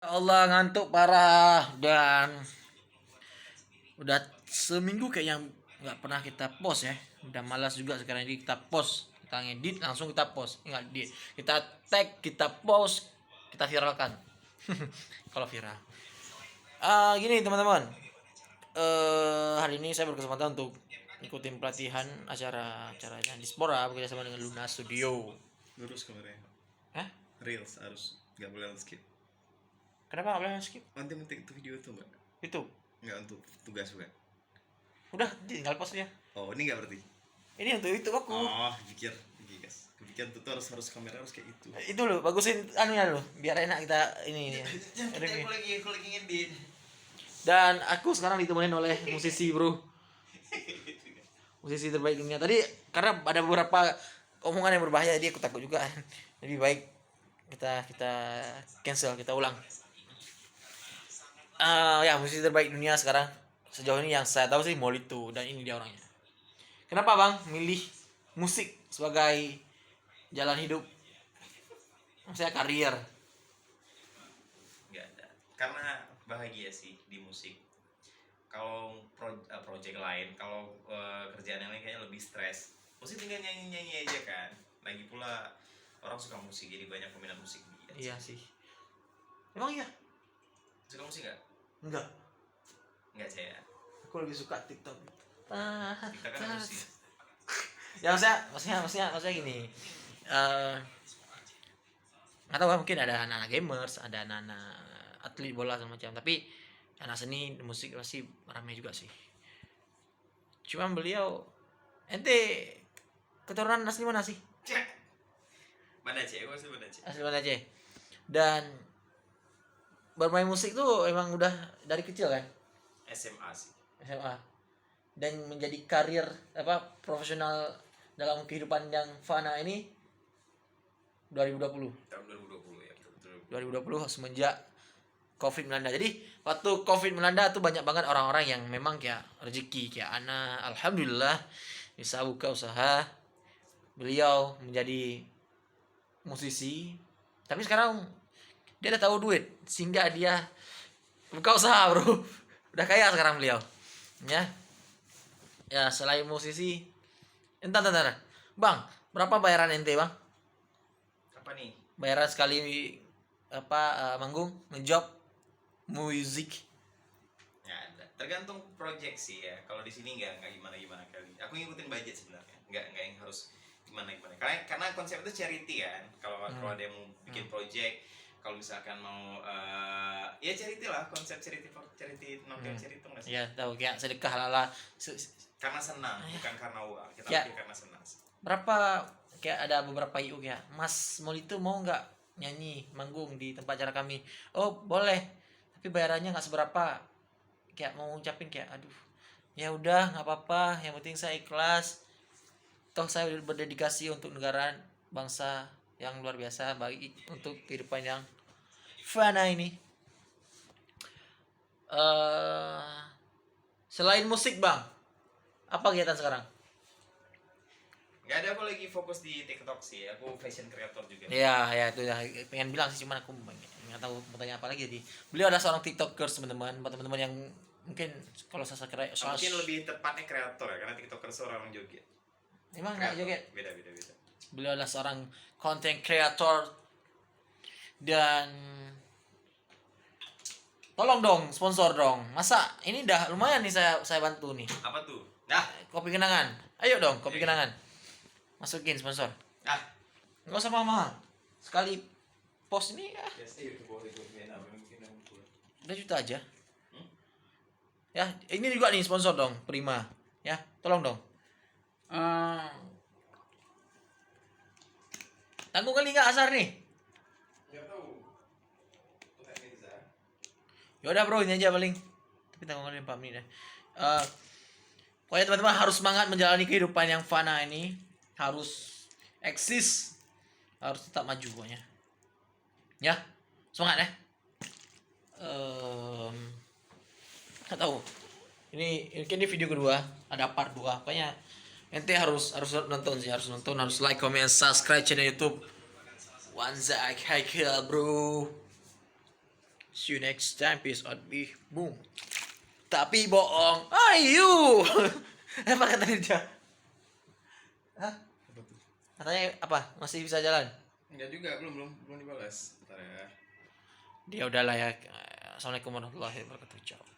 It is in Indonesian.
Allah, ngantuk parah. Dan udah seminggu kayaknya nggak pernah kita post ya. Udah malas juga sekarang, jadi kita post, kita ngedit langsung kita post, nggak di kita tag, kita post, kita viralkan. Kalau viral gini teman-teman, hari ini saya berkesempatan untuk ikutin pelatihan acaranya Dispora bekerjasama dengan Luna Studio. Lurus kameranya. Hah? Reels harus, nggak boleh skip. Kenapa nggak boleh skip? Nanti mentik itu video tuh mbak. Itu Nggak untuk tugas bukan? udah tinggal post ya. Oh ini nggak berarti? Ini untuk itu aku. Oh pikir guys. Kepikiran tuh harus kamera harus kayak itu. Itu loh, bagusin anunya loh, biar enak kita ini. Aku lagi ngedit. Dan aku sekarang ditemenin oleh musisi bro, musisi terbaik dunia. Tadi karena ada beberapa omongan yang berbahaya, jadi aku takut juga. Lebih baik kita cancel, kita ulang. Ya, musisi terbaik dunia sekarang sejauh ini yang saya tahu sih Molito, dan ini dia orangnya. Kenapa bang milih musik sebagai jalan hidup, maksudnya karir? Nggak ada. Karena bahagia sih di musik. Kalau project lain, kalau kerjaan yang lain kayaknya lebih stres. Musik tinggal nyanyi aja kan. Lagi pula orang suka musik, jadi banyak peminat musik. Iya sih. Emang iya? Suka musik nggak? Enggak. Nggak saya. Aku lebih suka TikTok. Kita kan musik. Ya maksudnya gini. Nggak tahu, mungkin ada anak-anak gamers, ada anak-anak atlet bola segala macam. Tapi anak seni musik pasti ramai juga sih. Cuma beliau, ente keturunan asli mana sih? Mana Aceh? Gue asli mana Aceh? Asli mana Aceh. Dan bermain musik tuh emang udah dari kecil kan? SMA sih. SMA. Dan menjadi karir profesional dalam kehidupan yang fana ini 2020. Tahun 2020 ya, betul. 2020 semenjak Covid melanda. Jadi waktu Covid melanda tuh banyak banget orang-orang yang memang kayak rezeki kayak Ana, alhamdulillah bisa buka usaha. Beliau menjadi musisi, tapi sekarang dia udah tahu duit sehingga dia buka usaha, bro. Udah kaya sekarang beliau. Ya, selain musisi, entar. Bang, berapa bayaran ente, Bang? Apa nih? Bayaran sekali manggung, ngejob musik? Ya ada. Tergantung project sih ya. Kalau di sini nggak gimana kali. Aku ngikutin budget sebenarnya. Nggak yang harus gimana. Karena konsep itu charity kan. Kalau ada yang mau bikin project, kalau misalkan mau ya charity lah, konsep charity nonton charity itu nggak sih? Ya tahu, kayak sedekah lala. Karena senang, bukan karena uang. Kita Ya. bikin karena senang. Berapa, kayak ada beberapa IU kayak, Mas Molito mau nggak nyanyi manggung di tempat acara kami? Oh boleh, tapi bayarannya nggak seberapa. Kayak mau ngucapin kayak, aduh ya udah nggak apa-apa, yang penting saya ikhlas, toh saya udah berdedikasi untuk negara bangsa yang luar biasa, bagi untuk kehidupan yang fana ini. Selain musik bang, apa kegiatan sekarang? Gak ada, aku lagi fokus di TikTok sih. Aku fashion creator juga. Ya itu ya, pengen bilang sih, cuman aku nggak tahu mau tanya apa lagi. Jadi beliau adalah seorang tiktokers teman-teman, buat teman-teman yang mungkin kalau saya kira Mungkin lebih tepatnya kreator ya, karena TikToker seorang joget. emang nggak joget. Beda. Beliau adalah seorang content creator, dan tolong dong sponsor dong. Masa ini udah lumayan nih, saya bantu nih. Apa tuh? Nah, Kopi kenangan. Ayo dong, kopi kenangan. Masukin sponsor. Nggak usah mahal. Sekali post ini ya 2 juta aja. Ya, ini juga nih sponsor dong, Prima. Ya, tolong dong. Tanggung kali nggak asar nih? Yaudah bro, ini aja paling. Tapi tanggung kali 4 menit ya. Pokoknya teman-teman harus semangat menjalani kehidupan yang fana ini. Harus eksis. Harus tetap maju pokoknya. Ya, semangat ya. Nggak tahu. Ini video kedua, ada part 2. Pokoknya ente harus nonton sih, harus like, comment, subscribe channel YouTube Wanzai Haikal bro. See you next time. Peace out. Be boom. Tapi bohong. Ayo. Apa kata dia? Hah? Apa tuh? Katanya apa? Masih bisa jalan? Enggak juga, belum dibalas. Bentar ya. Dia udahlah ya. Assalamualaikum warahmatullahi wabarakatuh. Ciao.